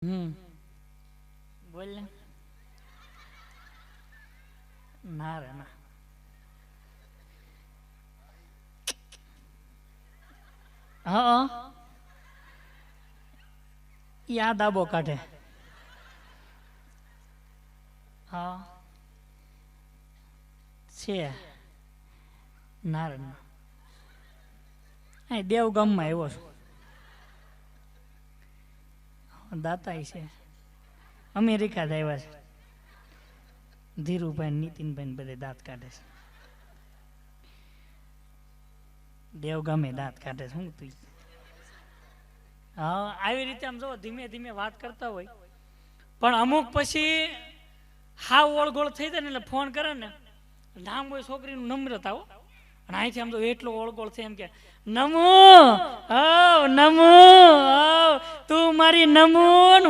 બોલ ને. ના રે ના. હા યાદ આબો કાઢે. હા છે ના રે ના. અહીં દેવગામમાં આવ્યો છું. દાતા છે અમેરિકા જ આવ્યા છે. ધીરુભાઈ નીતિનભાઈ બધે દાંત કાઢે છે. દેવગામે દાંત કાઢે છે. હું તું હા આવી રીતે આમ જો ધીમે ધીમે વાત કરતા હોય પણ અમુક પછી હાવ ઓળગોળ થઈ જાય ને એટલે ફોન કરે ને નામ હોય છોકરીનું નમ્રતા હો અને અહીંથી આમ તો એટલો ઓળગોળ થાય એમ કે નમો નમો તું મારી નમો